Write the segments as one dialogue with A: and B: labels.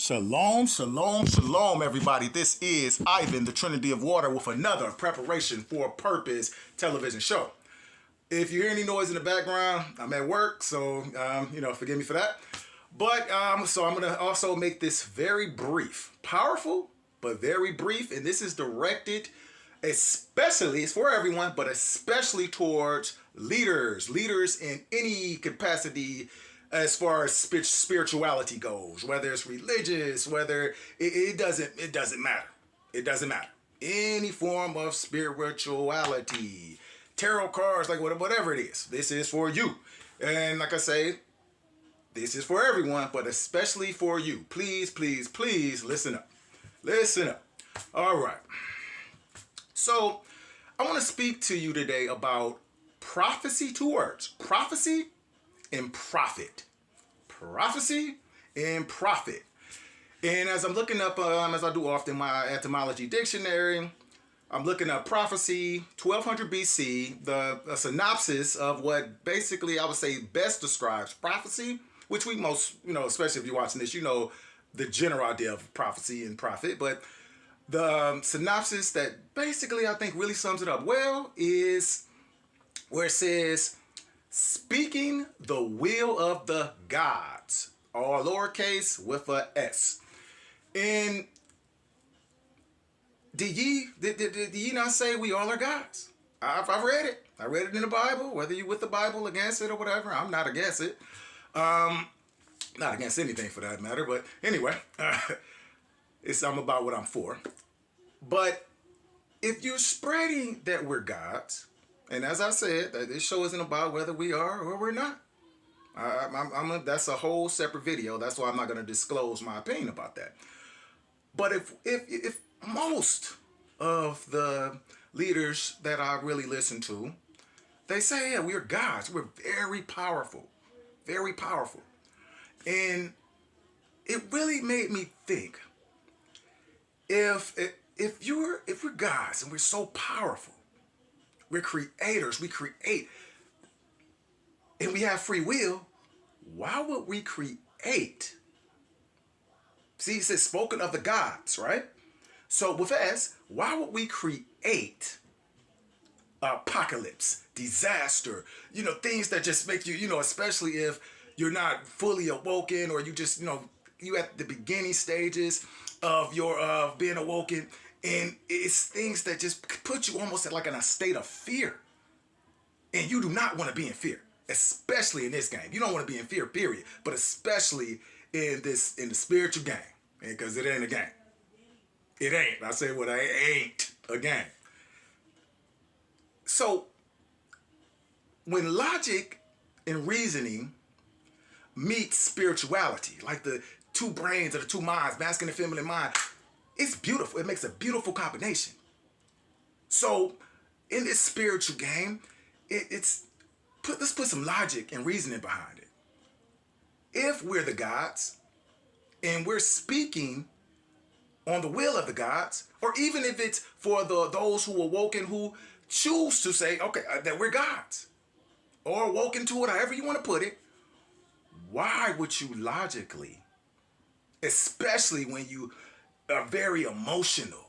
A: Shalom, shalom, shalom, everybody. This is Ivan, the Trinity of Water, with another Preparation for Purpose television show. If you hear any noise in the background, I'm at work, so, forgive me for that. But, so I'm going to also make this very brief. Powerful, but very brief. And this is directed especially, it's for everyone, but especially towards leaders in any capacity as far as spirituality goes, whether it's religious, whether it doesn't matter. It doesn't matter. Any form of spirituality, tarot cards, like whatever it is, this is for you. And like I say, this is for everyone, but especially for you. Please, please, please listen up. Listen up. All right. So I want to speak to you today about prophecy. 2 words: prophecy and profit. Prophecy and profit. And as I'm looking up, as I do often, my etymology dictionary, I'm looking up prophecy, 1200 BC, a synopsis of what basically I would say best describes prophecy, which we most, especially if you're watching this, the general idea of prophecy and prophet. But the synopsis that basically I think really sums it up well is where it says, speaking the will of the gods, all lowercase with a S. And did ye not say we all are gods? I've read it. I read it in the Bible, whether you with the Bible, against it, or whatever. I'm not against it. Not against anything for that matter, but anyway, I'm about what I'm for. But if you're spreading that we're gods, and as I said, that this show isn't about whether we are or we're not. That's a whole separate video. That's why I'm not going to disclose my opinion about that. But if most of the leaders that I really listen to, they say, yeah, we're gods. We're very powerful. Very powerful. And it really made me think, if we're gods and we're so powerful, we're creators, we create, and we have free will, why would we create? See, it says spoken of the gods, right? So with us, why would we create apocalypse, disaster, things that just make you, especially if you're not fully awoken, or you just, you at the beginning stages of your being awoken, and it's things that just put you almost in a state of fear. And you do not want to be in fear, especially in this game. You don't want to be in fear, period. But especially in the spiritual game, because it ain't a game. It ain't. I say what I ain't a game. So when logic and reasoning meet spirituality, like the two brains or the two minds, masculine and feminine mind, it's beautiful. It makes a beautiful combination. So in this spiritual game, let's put some logic and reasoning behind it. If we're the gods and we're speaking on the will of the gods, or even if it's for those who are awoken who choose to say, okay, that we're gods, or awoken to it, however you want to put it, why would you logically, especially when you are very emotional,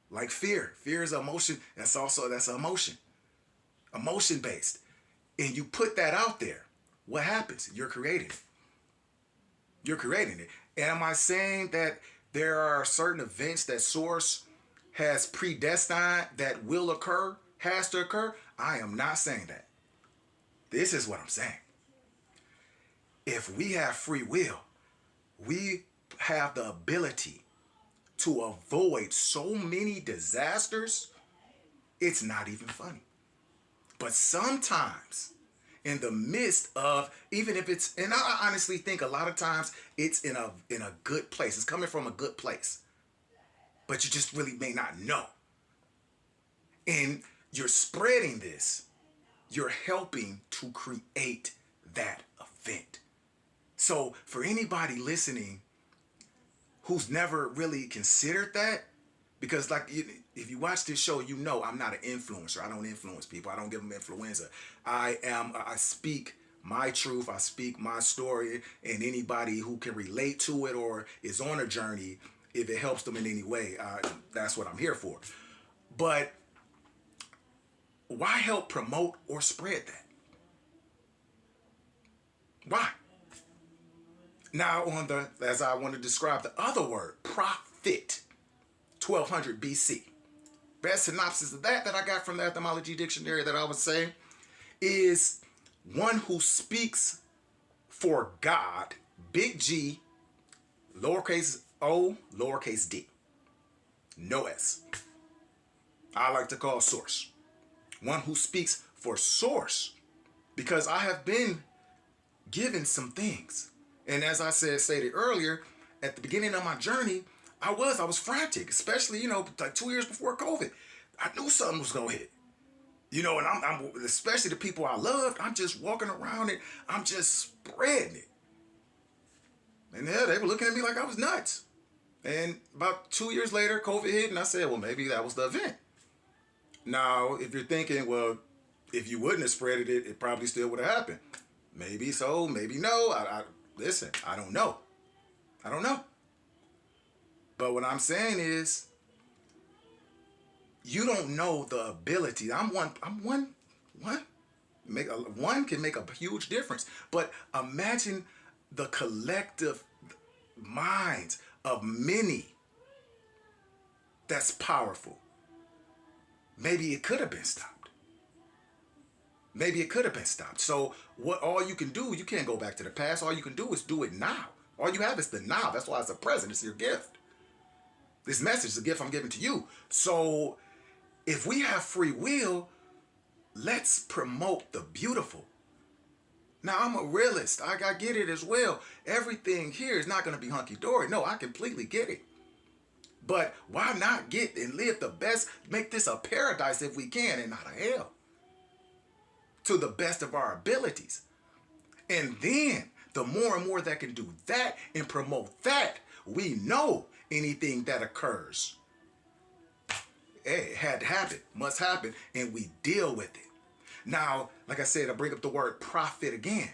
A: like fear. Fear is an emotion. That's an emotion. Emotion based. And you put that out there. What happens? You're creating it. You're creating it. And am I saying that there are certain events that Source has predestined that will occur, has to occur? I am not saying that. This is what I'm saying. If we have free will, we have the ability to avoid so many disasters, it's not even funny. But sometimes, in the midst of, even if it's, and I honestly think a lot of times it's in a good place. It's coming from a good place. But you just really may not know. And you're spreading this. You're helping to create that event. So for anybody listening who's never really considered that, because if you watch this show, I'm not an influencer. I don't influence people. I don't give them influenza. I speak my truth. I speak my story, and anybody who can relate to it or is on a journey, if it helps them in any way, that's what I'm here for. But why help promote or spread that? Why? Now, as I want to describe the other word, prophet, 1200 BC. Best synopsis of that I got from the etymology dictionary that I would say is one who speaks for God, big G, lowercase o, lowercase d, no S. I like to call source. One who speaks for source, because I have been given some things. And as I stated earlier, at the beginning of my journey, I was frantic, especially, like 2 years before COVID. I knew something was gonna hit. And I'm especially the people I loved, I'm just walking around it, I'm just spreading it. And yeah, they were looking at me like I was nuts. And about 2 years later, COVID hit, and I said, well, maybe that was the event. Now, if you're thinking, well, if you wouldn't have spreaded it, it probably still would have happened. Maybe so, maybe no. Listen, I don't know. I don't know. But what I'm saying is, you don't know the ability. One can make a huge difference. But imagine the collective minds of many. That's powerful. Maybe it could have been stopped. Maybe it could have been stopped. So all you can do, you can't go back to the past. All you can do is do it now. All you have is the now. That's why it's a present. It's your gift. This message is a gift I'm giving to you. So if we have free will, let's promote the beautiful. Now, I'm a realist. I get it as well. Everything here is not going to be hunky-dory. No, I completely get it. But why not get and live the best, make this a paradise if we can and not a hell? To the best of our abilities. And then, the more and more that can do that and promote that, we know anything that occurs, it had to happen, must happen, and we deal with it. Now, like I said, I bring up the word prophet again.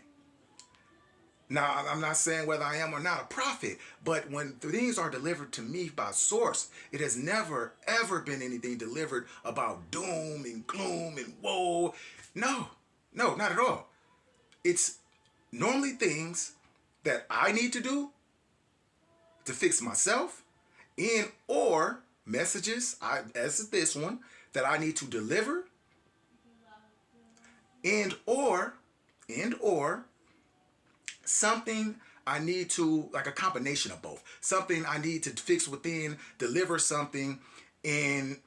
A: Now, I'm not saying whether I am or not a prophet, but when things are delivered to me by source, it has never, ever been anything delivered about doom and gloom and woe. No, not at all. It's normally things that I need to do to fix myself, or messages, as this one, that I need to deliver, or something I need to, like a combination of both. Something I need to fix within, deliver something, and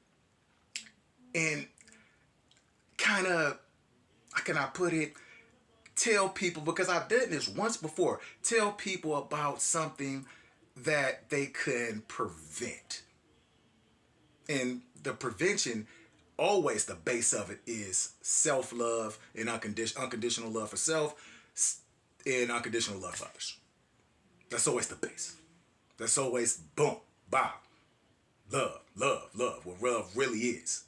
A: kind of, how can I put it, tell people, because I've done this once before, tell people about something that they can prevent. And the prevention, always the base of it is self-love and unconditional love for self and unconditional love for others. That's always the base. That's always boom, bow. Love, what love really is.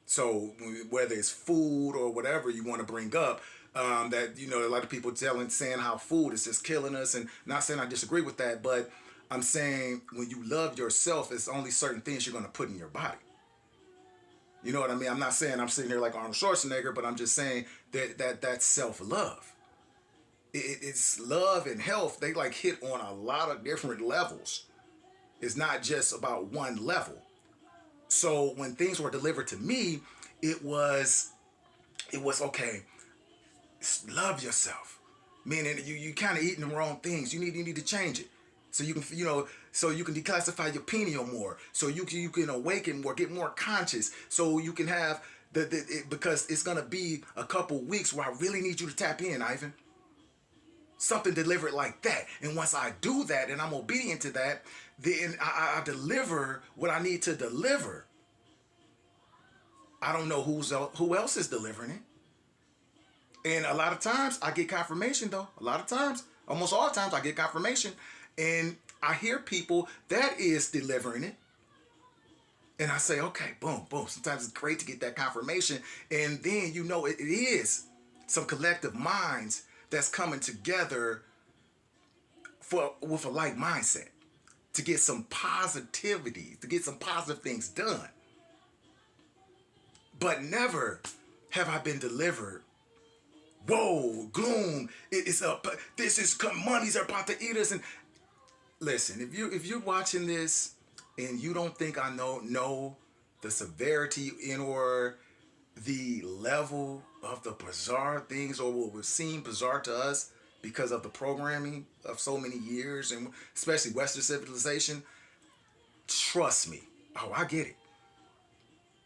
A: So whether it's food or whatever you want to bring up, that, a lot of people saying how food is just killing us, and not saying I disagree with that, but I'm saying when you love yourself, it's only certain things you're going to put in your body. You know what I mean? I'm not saying I'm sitting here like Arnold Schwarzenegger, but I'm just saying that's self-love. It's love and health. They like hit on a lot of different levels. It's not just about one level. So when things were delivered to me, it was okay. Love yourself, meaning you kind of eating the wrong things. You need to change it, so you can so you can declassify your pineal more, so you can awaken more, get more conscious, so you can have because it's gonna be a couple weeks where I really need you to tap in, Ivan. Something delivered like that, and once I do that and I'm obedient to that, then I deliver what I need to deliver. I don't know who else is delivering it. And a lot of times I get confirmation though. A lot of times, almost all the times I get confirmation. And I hear people that is delivering it. And I say, okay, boom, boom. Sometimes it's great to get that confirmation. And then it is. some collective minds that's coming together with a like mindset to get some positivity, to get some positive things done. But never have I been delivered. Whoa, gloom! It is up. This is money's about to eat us. And listen, if you're watching this and you don't think I know the severity in or the level of the bizarre things or what would seem bizarre to us because of the programming of so many years and especially Western civilization, trust me. Oh, I get it.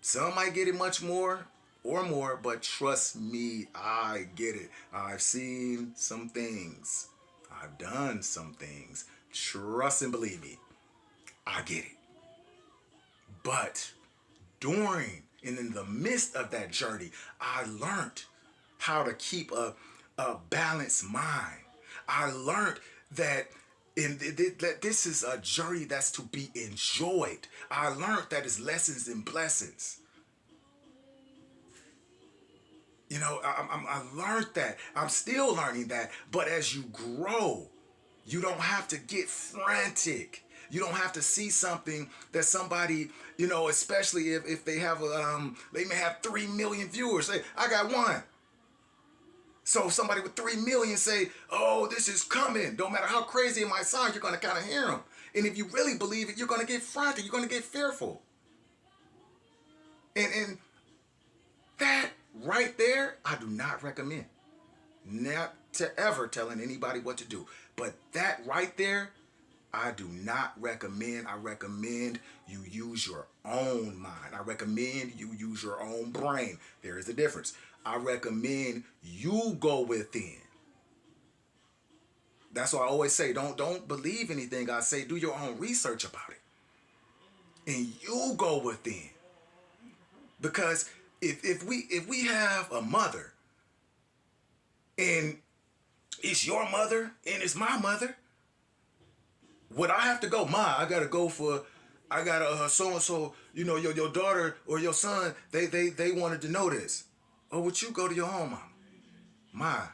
A: Some might get it much more or more, but trust me, I get it. I've seen some things. I've done some things. Trust and believe me, I get it. But during and in the midst of that journey, I learned how to keep a balanced mind. I learned that that this is a journey that's to be enjoyed. I learned that it's lessons and blessings. You know, I learned that. I'm still learning that. But as you grow, you don't have to get frantic. You don't have to see something that somebody, you know, especially if they have they may have 3 million viewers. Say, I got one. So if somebody with 3 million say, oh, this is coming. Don't matter how crazy it might sound, you're going to kind of hear them. And if you really believe it, you're going to get frantic. You're going to get fearful. And that right there, I do not recommend. Not to ever telling anybody what to do. But that right there, I do not recommend. I recommend you use your own mind. I recommend you use your own brain. There is a difference. I recommend you go within. That's why I always say, don't believe anything I say. Do your own research about it. And you go within. Because if we have a mother and it's your mother and it's my mother, would I have to go? I gotta go for, I gotta so and so. You know, your daughter or your son. They wanted to know this. Or would you go to your own mama?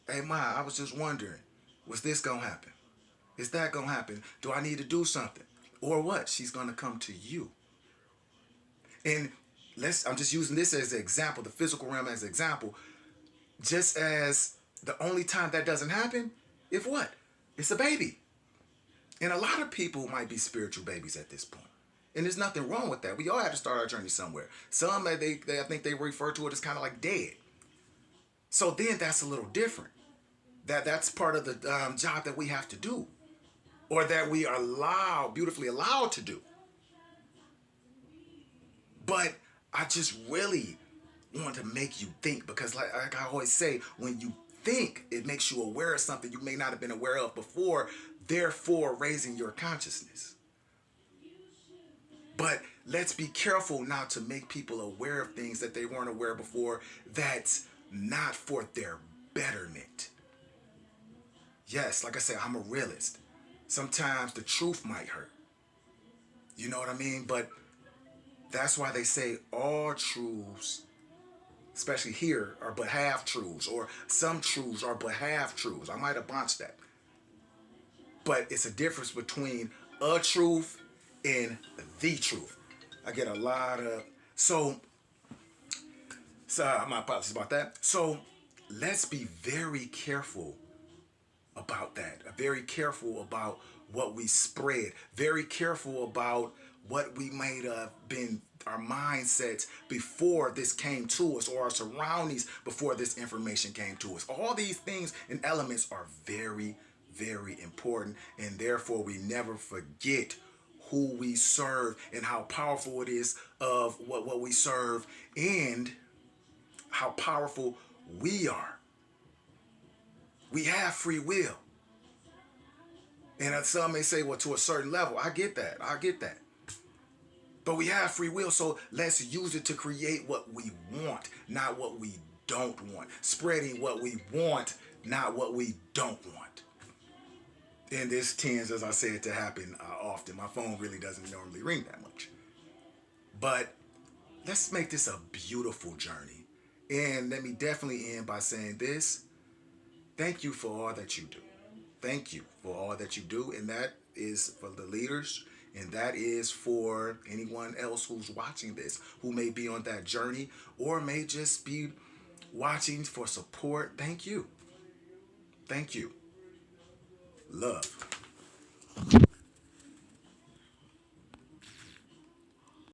A: Hey I was just wondering, was this gonna happen? Is that gonna happen? Do I need to do something? Or what? She's gonna come to you. And I'm just using this as an example, the physical realm as an example. Just as the only time that doesn't happen, if what? It's a baby. And a lot of people might be spiritual babies at this point. And there's nothing wrong with that. We all have to start our journey somewhere. Some, I think they refer to it as kind of like dead. So then that's a little different. That's part of the job that we have to do. Or that we are beautifully allowed to do. But I just really want to make you think, because like I always say, when you think, it makes you aware of something you may not have been aware of before, therefore raising your consciousness. But let's be careful not to make people aware of things that they weren't aware before that's not for their betterment. Yes, like I said, I'm a realist. Sometimes the truth might hurt. You know what I mean? But that's why they say all truths, especially here, are but half truths, or some truths are but half truths. I might have botched that. But it's a difference between a truth and the truth. I get a lot of... So my apologies about that. So let's be very careful about that. Very careful about what we spread. Very careful about what we might have been, our mindsets before this came to us, or our surroundings before this information came to us. All these things and elements are very, very important, and therefore we never forget who we serve and how powerful it is of what we serve and how powerful we are. We have free will. And some may say, well, to a certain level. I get that. But we have free will, so let's use it to create what we want, not what we don't want. Spreading what we want, not what we don't want. And this tends, as I said, to happen often. My phone really doesn't normally ring that much. But let's make this a beautiful journey. And let me definitely end by saying this. Thank you for all that you do. Thank you for all that you do. And that is for the leaders. And that is for anyone else who's watching this, who may be on that journey or may just be watching for support. Thank you. Thank you. Love.